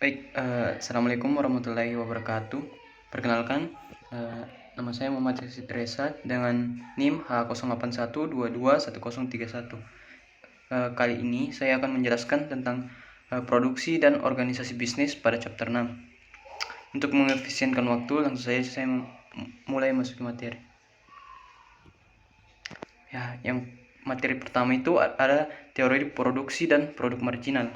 Assalamualaikum warahmatullahi wabarakatuh. Perkenalkan, nama saya Muhammad Yasid Reza dengan NIM H081221031. Kali ini saya akan menjelaskan tentang produksi dan organisasi bisnis pada chapter 6. Untuk mengefisienkan waktu, langsung saja saya mulai masuk ke materi. Ya, yang materi pertama itu ada teori produksi dan produk marginal.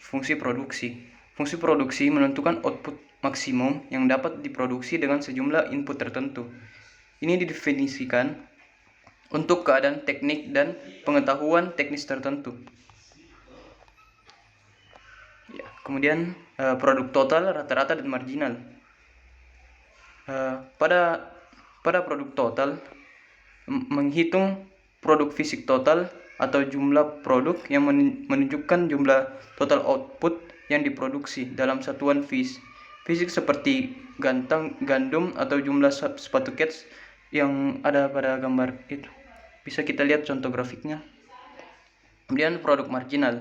Fungsi produksi. Fungsi produksi menentukan output maksimum yang dapat diproduksi dengan sejumlah input tertentu. Ini didefinisikan untuk keadaan teknik dan pengetahuan teknis tertentu. Ya, kemudian produk total, rata-rata, dan marginal. Pada produk total, menghitung produk fisik total atau jumlah produk yang menunjukkan jumlah total output yang diproduksi dalam satuan fisik seperti gandum atau jumlah sepatu kets yang ada pada gambar itu. Bisa kita lihat contoh grafiknya. Kemudian produk marginal.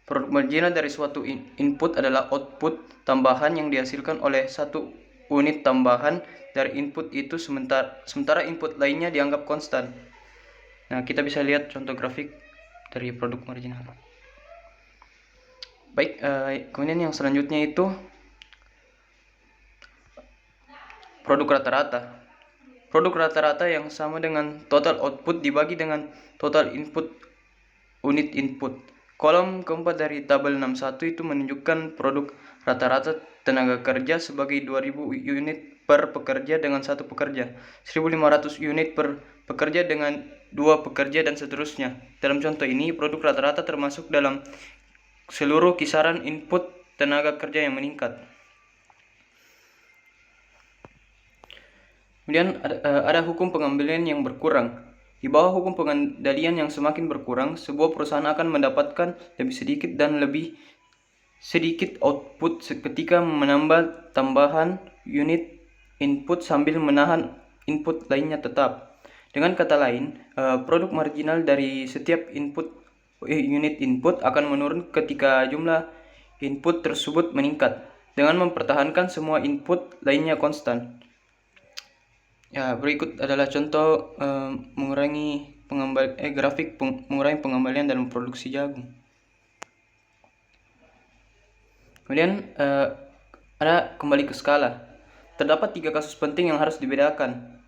Produk marginal dari suatu input adalah output tambahan yang dihasilkan oleh satu unit tambahan dari input itu, sementara input lainnya dianggap konstan. Nah, kita bisa lihat contoh grafik dari produk marginal. Baik, kemudian yang selanjutnya itu produk rata-rata. Produk rata-rata yang sama dengan total output dibagi dengan total input unit input. Kolom keempat dari tabel 61 itu menunjukkan produk rata-rata tenaga kerja sebagai 2000 unit per pekerja dengan satu pekerja, 1500 unit per pekerja dengan dua pekerja, dan seterusnya. Dalam contoh ini, produk rata-rata termasuk dalam seluruh kisaran input tenaga kerja yang meningkat. Kemudian ada hukum pengendalian yang berkurang. Di bawah hukum pengendalian yang semakin berkurang, sebuah perusahaan akan mendapatkan lebih sedikit dan lebih sedikit output ketika menambah tambahan unit input sambil menahan input lainnya tetap. Dengan kata lain, produk marginal dari setiap unit input akan menurun ketika jumlah input tersebut meningkat, dengan mempertahankan semua input lainnya konstan. Ya, berikut adalah contoh mengurangi grafik mengurangi pengembalian dalam produksi jagung. Kemudian ada kembali ke skala. Terdapat 3 kasus penting yang harus dibedakan.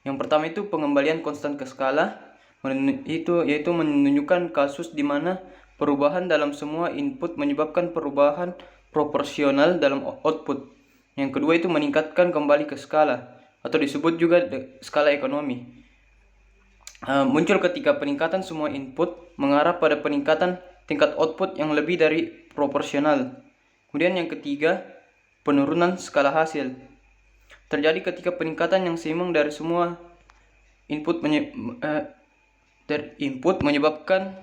Yang pertama itu pengembalian konstan ke skala, yaitu menunjukkan kasus di mana perubahan dalam semua input menyebabkan perubahan proporsional dalam output. Yang kedua itu meningkatkan kembali ke skala, atau disebut juga skala ekonomi. Muncul ketika peningkatan semua input mengarah pada peningkatan tingkat output yang lebih dari proporsional. Kemudian yang ketiga, penurunan skala hasil. Terjadi ketika peningkatan yang seimbang dari semua input menyebabkan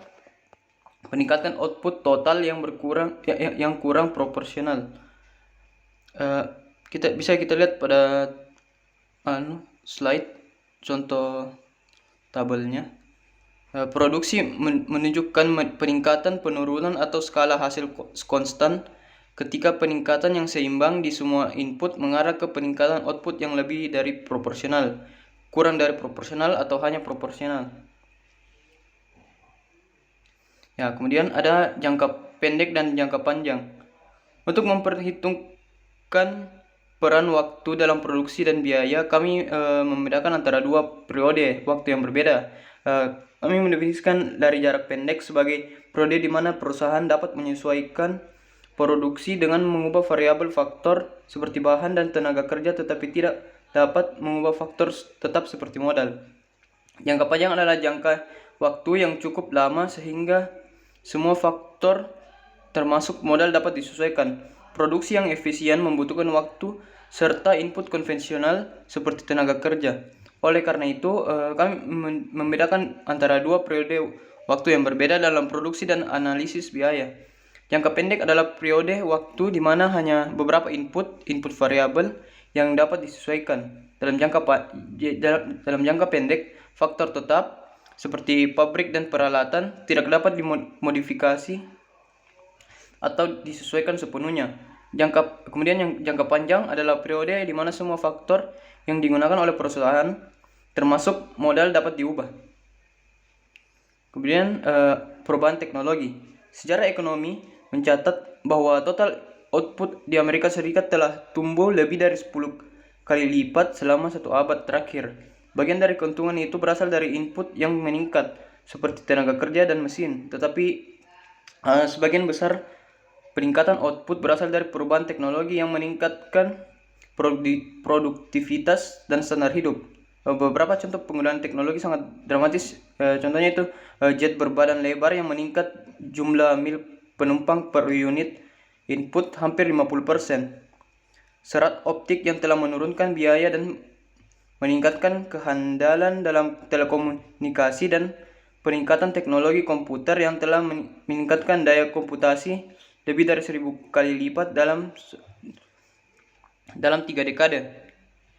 peningkatan output total yang kurang proporsional. Kita lihat pada slide contoh tabelnya. Produksi menunjukkan peningkatan, penurunan, atau skala hasil konstan ketika peningkatan yang seimbang di semua input mengarah ke peningkatan output yang lebih dari proporsional, kurang dari proporsional, atau hanya proporsional. Ya, kemudian ada jangka pendek dan jangka panjang. Untuk memperhitungkan peran waktu dalam produksi dan biaya, kami membedakan antara dua periode waktu yang berbeda. Kami mendefinisikan dari jarak pendek sebagai periode di mana perusahaan dapat menyesuaikan produksi dengan mengubah variabel faktor seperti bahan dan tenaga kerja, tetapi tidak dapat mengubah faktor tetap seperti modal. Jangka panjang adalah jangka waktu yang cukup lama sehingga semua faktor termasuk modal dapat disesuaikan. Produksi yang efisien membutuhkan waktu serta input konvensional seperti tenaga kerja. Oleh karena itu, kami membedakan antara dua periode waktu yang berbeda dalam produksi dan analisis biaya. Jangka pendek adalah periode waktu di mana hanya beberapa input variabel yang dapat disesuaikan. Dalam jangka pendek, faktor tetap seperti pabrik dan peralatan tidak dapat dimodifikasi atau disesuaikan sepenuhnya. Kemudian yang jangka panjang adalah periode di mana semua faktor yang digunakan oleh perusahaan termasuk modal dapat diubah. Kemudian perubahan teknologi. Sejarah ekonomi mencatat bahwa total output di Amerika Serikat telah tumbuh lebih dari 10 kali lipat selama 1 abad terakhir. Bagian dari keuntungan itu berasal dari input yang meningkat seperti tenaga kerja dan mesin, tetapi sebagian besar peningkatan output berasal dari perubahan teknologi yang meningkatkan produktivitas dan standar hidup. Beberapa contoh penggunaan teknologi sangat dramatis, contohnya itu jet berbadan lebar yang meningkat jumlah mil penumpang per unit input hampir 50%. Serat optik yang telah menurunkan biaya dan meningkatkan kehandalan dalam telekomunikasi, dan peningkatan teknologi komputer yang telah meningkatkan daya komputasi lebih dari 1000 kali lipat dalam 3 dekade.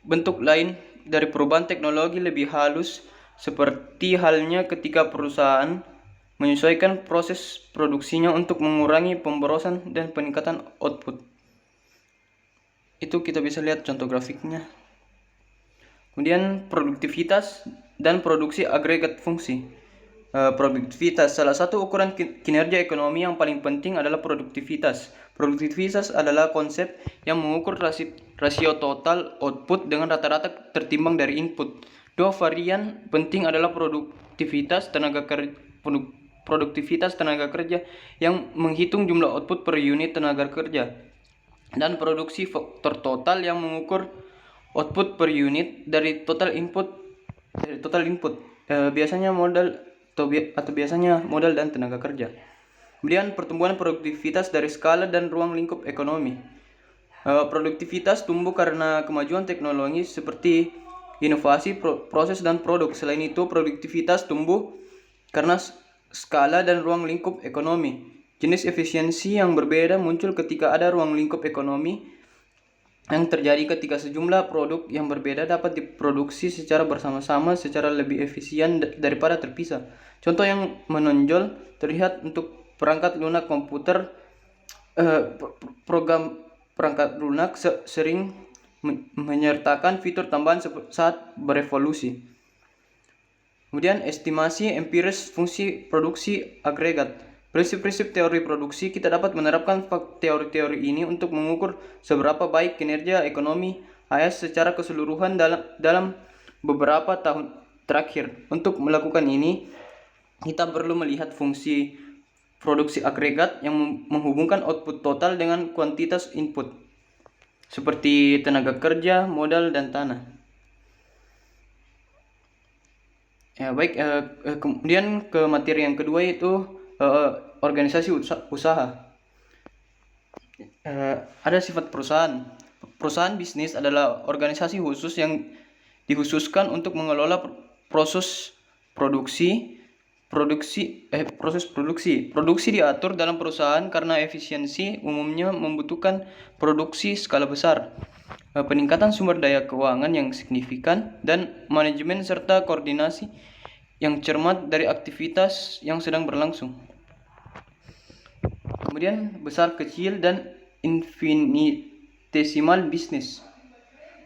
Bentuk lain dari perubahan teknologi lebih halus, seperti halnya ketika perusahaan menyesuaikan proses produksinya untuk mengurangi pemborosan dan peningkatan output. Itu kita bisa lihat contoh grafiknya. Kemudian produktivitas dan produksi agregat fungsi. Produktivitas, salah satu ukuran kinerja ekonomi yang paling penting adalah produktivitas. Produktivitas adalah konsep yang mengukur rasio total output dengan rata-rata tertimbang dari input. Dua varian penting adalah produktivitas tenaga kerja yang menghitung jumlah output per unit tenaga kerja, dan produksi faktor total yang mengukur output per unit dari total input. Biasanya modal biasanya modal dan tenaga kerja. Kemudian pertumbuhan produktivitas dari skala dan ruang lingkup ekonomi. Produktivitas tumbuh karena kemajuan teknologi seperti inovasi proses dan produk. Selain itu, produktivitas tumbuh karena skala dan ruang lingkup ekonomi. Jenis efisiensi yang berbeda muncul ketika ada ruang lingkup ekonomi yang terjadi ketika sejumlah produk yang berbeda dapat diproduksi secara bersama-sama secara lebih efisien daripada terpisah. Contoh yang menonjol terlihat untuk perangkat lunak komputer. Program perangkat lunak sering menyertakan fitur tambahan saat berevolusi. Kemudian estimasi empiris fungsi produksi agregat. Prinsip-prinsip teori produksi, kita dapat menerapkan teori-teori ini untuk mengukur seberapa baik kinerja ekonomi AS secara keseluruhan dalam beberapa tahun terakhir. Untuk melakukan ini, kita perlu melihat fungsi produksi agregat yang menghubungkan output total dengan kuantitas input, seperti tenaga kerja, modal, dan tanah. Kemudian ke materi yang kedua, yaitu organisasi usaha. Ada sifat perusahaan. Perusahaan bisnis adalah organisasi khusus yang dikhususkan untuk mengelola proses produksi. Produksi diatur dalam perusahaan karena efisiensi umumnya membutuhkan produksi skala besar, peningkatan sumber daya keuangan yang signifikan, dan manajemen serta koordinasi yang cermat dari aktivitas yang sedang berlangsung. Kemudian besar, kecil, dan infinitesimal bisnis.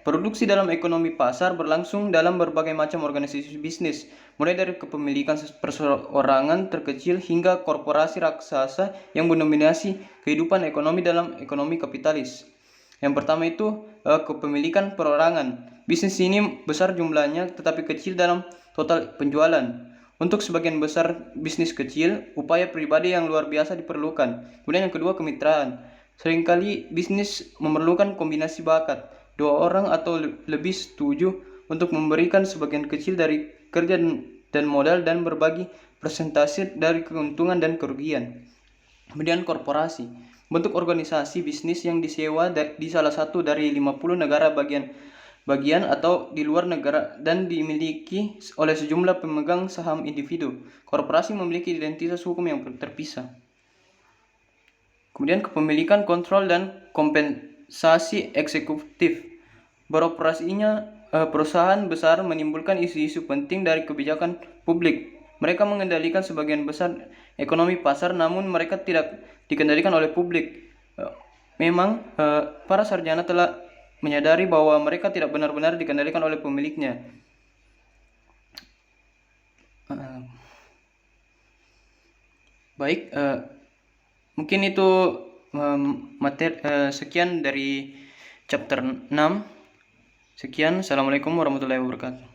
Produksi dalam ekonomi pasar berlangsung dalam berbagai macam organisasi bisnis, mulai dari kepemilikan perseorangan terkecil hingga korporasi raksasa yang mendominasi kehidupan ekonomi dalam ekonomi kapitalis. Yang pertama itu kepemilikan perorangan. Bisnis ini besar jumlahnya tetapi kecil dalam total penjualan. Untuk sebagian besar bisnis kecil, upaya pribadi yang luar biasa diperlukan. Kemudian yang kedua, kemitraan. Seringkali bisnis memerlukan kombinasi bakat. 2 orang atau lebih setuju untuk memberikan sebagian kecil dari kerja dan modal dan berbagi persentase dari keuntungan dan kerugian. Kemudian korporasi, bentuk organisasi bisnis yang disewa di salah satu dari 50 negara bagian atau di luar negara dan dimiliki oleh sejumlah pemegang saham individu. Korporasi memiliki identitas hukum yang terpisah. Kemudian kepemilikan, kontrol, dan kompensasi eksekutif. Beroperasinya perusahaan besar menimbulkan isu-isu penting dari kebijakan publik, Mereka mengendalikan sebagian besar ekonomi pasar, namun mereka tidak dikendalikan oleh publik. Memang para sarjana telah menyadari bahwa mereka tidak benar-benar dikendalikan oleh pemiliknya. Baik, mungkin itu sekian dari chapter 6. Sekian, assalamualaikum warahmatullahi wabarakatuh.